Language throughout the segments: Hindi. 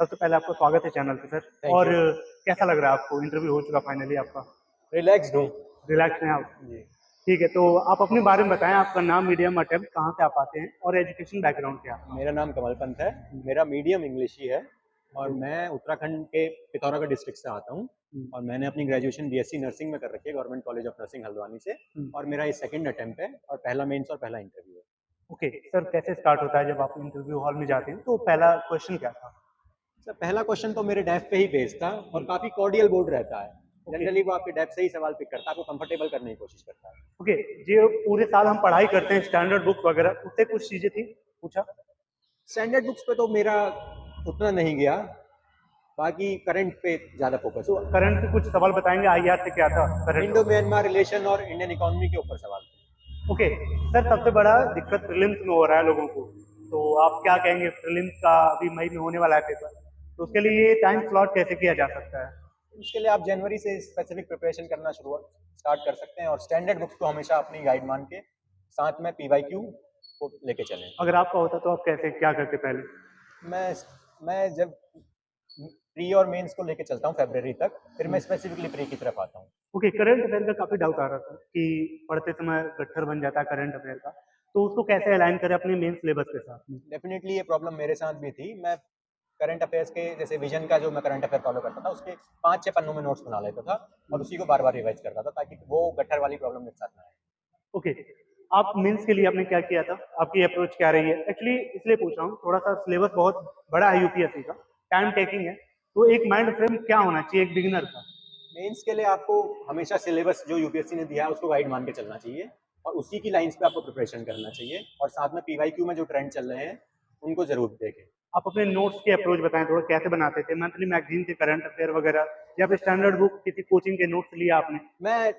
सबसे पहले आपका स्वागत है चैनल पे सर। थैंक और यू। कैसा लग रहा है आपको? इंटरव्यू हो चुका फाइनली आपका, रिलैक्स्ड हूँ। रिलैक्स हैं आप? जी। ठीक है, तो आप अपने बारे में बताएं, आपका नाम, मीडियम अटेम्प्ट, कहाँ से आप आते हैं और एजुकेशन बैकग्राउंड क्या है? मेरा नाम कमल पंत है। मेरा मीडियम इंग्लिश ही है और हम्म, मैं उत्तराखंड के पिथौरागढ़ डिस्ट्रिक्ट से आता हूँ। हम्म, और मैंने अपनी ग्रेजुएशन बीएससी नर्सिंग में कर रखी है government college of nursing Haldwani से। हम्म। और मेरा ये सेकंड अटेम्प्ट है और पहला मेंस और पहला इंटरव्यू है। ओके सर, कैसे स्टार्ट होता है जब आप इंटरव्यू हॉल में जाते हैं? तो पहला क्वेश्चन क्या था? सर पहला क्वेश्चन तो मेरे डेफ पे ही बेस्ड था और काफ़ी कॉर्डियल बोर्ड रहता है। ओके, जनरली वो आपके डेफ से ही सवाल पिक करता है, आपको कंफर्टेबल करने की कोशिश करता है। ओके। जो पूरे साल हम पढ़ाई करते हैं स्टैंडर्ड बुक वगैरह, उससे कुछ चीजें थी पूछा? स्टैंडर्ड बुक्स पे तो मेरा उतना नहीं गया, बाकी करंट पे ज़्यादा फोकस तो हुआ। करंट के कुछ सवाल बताएंगे, आईआर से क्या था करंट? इंडो म्यांमार रिलेशन और इंडियन इकोनॉमी के ऊपर सवाल थे। ओके सर, सबसे बड़ा दिक्कत प्रीलिम्स में हो रहा है लोगों को, तो आप क्या कहेंगे? प्रीलिम्स का अभी मई में होने वाला है पेपर, तो उसके लिए टाइम स्लॉट कैसे किया जा सकता है? उसके लिए आप जनवरी से स्पेसिफिक प्रिपरेशन करना स्टार्ट कर सकते हैं और स्टैंडर्ड बुक्स को हमेशा अपनी गाइड मान के साथ में पीवाईक्यू को लेके चलें। अगर आपका होता तो आप कैसे क्या करते पहले? मैं मैं जब प्री और मेंस को लेके चलता हूँ फरवरी तक, फिर मैं स्पेसिफिकली प्री की तरफ आता हूँ। ओके, करंट अफेयर का काफी डाउट आ रहा था कि पढ़ते समय गट्ठर बन जाता है करंट अफेयर का, तो उसको कैसे अलाइन करें अपने मेन सिलेबस के साथ में? डेफिनेटली ये प्रॉब्लम मेरे साथ भी थी। मैं करंट अफेयर्स के जैसे विजन का जो मैं करंट अफेयर फॉलो करता था उसके 5-6 पन्नों में नोट्स बना लेता था और उसी को बार बार रिवाइज करता था ताकि वो गट्ठर वाली प्रॉब्लम मेरे साथ ना आए। ओके, आप मेंस के लिए आपने क्या किया था? आपकी अप्रोच क्या रही है? एक्चुअली इसलिए पूछ रहा हूँ, थोड़ा सा सिलेबस बहुत बड़ा है यूपीएससी का, टाइम टेकिंग है, तो एक माइंड फ्रेम क्या होना चाहिए एक बिगिनर का? मेंस के लिए आपको हमेशा सिलेबस जो यूपीएससी ने दिया है उसको गाइड मान के चलना चाहिए और उसी की लाइंस पे आपको प्रिपरेशन करना चाहिए और साथ में पीवाईक्यू में जो ट्रेंड चल रहे हैं उनको जरूर देखें। आप अपने नोट्स की अप्रोच बताएं थोड़ा, कैसे बनाते थे? मंथली मैगजीन के करंट अफेयर वगैरह, या फिर स्टैंडर्ड बुक किसी कोचिंग के नोट्स लिया आपने? मैं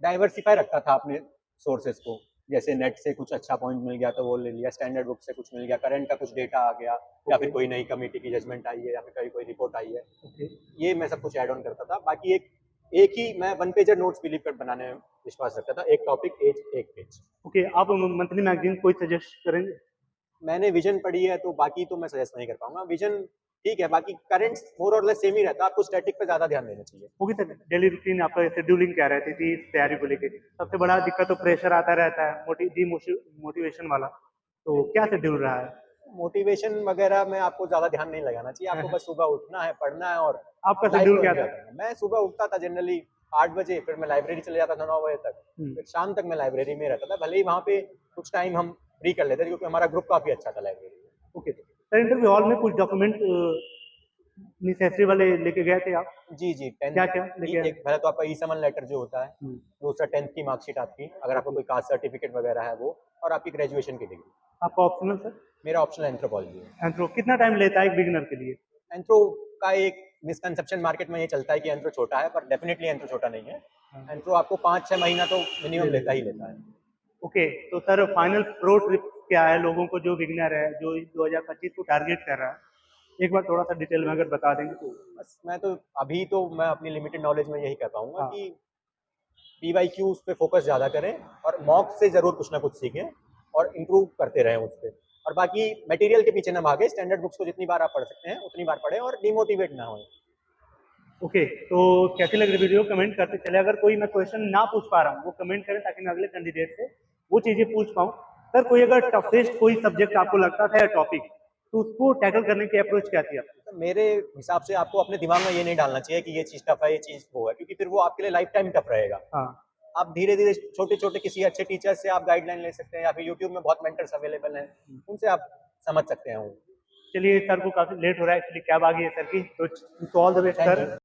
डाइवर्सिफाई रखता था अपने सोर्सेज को, जैसे नेट से कुछ अच्छा पॉइंट मिल गया तो वो ले लिया, स्टैंडर्ड बुक से कुछ मिल गया, करंट का कुछ डेटा आ गया या फिर कोई नई कमेटी की जजमेंट आई है या फिर कोई रिपोर्ट आई है, ओके, ये मैं सब कुछ ऐड ऑन करता था। बाकी एक एक ही मैं वन पेजर नोट्स बिलीव कर बनाने में विश्वास रखता था, एक टॉपिक एक पेज। ओके। आप मंथली मैगजीन कोई सजेस्ट करेंगे? मैंने विजन पढ़ी है तो बाकी तो मैं सजेस्ट नहीं कर पाऊंगा। विजन ठीक है, बाकी करंट मोर और लेस सेम ही रहता है, आपको स्टैटिक पे ज्यादा ध्यान देना चाहिए। ओके सर, डेली रूटीन आपका शेड्यूलिंग क्या रहती थी इस तैयारी को लेके? सबसे बड़ा दिक्कत तो प्रेशर आता रहता है, मोटिवेशन वाला, तो क्या शेड्यूल रहा है? मोटिवेशन वगैरह में आपको ज्यादा ध्यान नहीं लगाना चाहिए, आपको बस सुबह उठना है, पढ़ना है और आपका लाइफ शेड्यूल को क्या एंजॉय था? करना है। मैं सुबह उठता था जनरली 8 बजे, फिर मैं लाइब्रेरी चले जाता था 9 बजे तक, फिर शाम तक मैं लाइब्रेरी में रहता था। भले ही वहाँ पे कुछ टाइम हम फ्री कर लेते थे क्योंकि हमारा ग्रुप काफी अच्छा था लाइब्रेरी में। ओके सर, इंटरव्यू हॉल में कुछ डॉक्यूमेंट नेसेसरी वाले लेके गए थे आप? जी जी, टेंथ क्या क्या लेके आए? एक पहले तो आपका ई समन लेटर जो होता है, हम्म, दूसरा 10th की मार्कशीट आपकी, अगर आपको कोई कास्ट सर्टिफिकेट वगैरह है वो, और आपकी ग्रेजुएशन की डिग्री। आपका ऑप्शनल सर? मेरा ऑप्शनल एंथ्रोपोलॉजी है। एंथ्रो कितना टाइम लेता है एक बिगिनर के लिए? एंथ्रो का एक मिसकंसेप्शन मार्केट में ये चलता है कि एंथ्रो छोटा है, पर डेफिनेटली एंथ्रो छोटा नहीं है। हाँ, एंथ्रो आपको 5-6 महीना तो मिनिमम लेता ही लेता है। ओके, तो सर फाइनल प्रो ट्रिप क्या है लोगों को, जो बिगिनर है, जो 2025 को टारगेट कर रहा है? एक बार थोड़ा सा डिटेल में अगर बता देंगे तो। बस मैं तो अभी तो मैं अपनी लिमिटेड नॉलेज में यही कह पाऊंगा हाँ, कि पीवाईक्यूज पे फोकस ज़्यादा करें और मॉक से ज़रूर कुछ ना कुछ सीखें और इम्प्रूव करते रहें उस पर। और बाकी मटेरियल के पीछे ना भागे, स्टैंडर्ड बुक्स को जितनी बार आप पढ़ सकते हैं उतनी बार पढ़ें और डिमोटिवेट ना हों। ओके, तो कैसी लग रही वीडियो कमेंट करते चले। अगर कोई मैं क्वेश्चन ना पूछ पा रहा हूँ वो कमेंट करें, ताकि मैं अगले कैंडिडेट से वो चीजें पूछ पाऊँ। सर, कोई अगर टफेस्ट कोई सब्जेक्ट आपको लगता था या टॉपिक, तो उसको टैकल करने की अप्रोच क्या थी आपकी? तो मेरे हिसाब से आपको अपने दिमाग में ये नहीं डालना चाहिए कि ये चीज़ टफ है, ये चीज़ वो है, क्योंकि फिर वो आपके लिए लाइफ टाइम टफ रहेगा। हाँ, आप धीरे धीरे छोटे छोटे किसी अच्छे टीचर से आप गाइडलाइन ले सकते हैं या फिर यूट्यूब में बहुत मेंटर्स अवेलेबल हैं, उनसे आप समझ सकते हैं वो। चलिए, सर को काफी लेट हो रहा है, एक्चुअली कैब आ गई है सर की, तो all the best thank sir. You.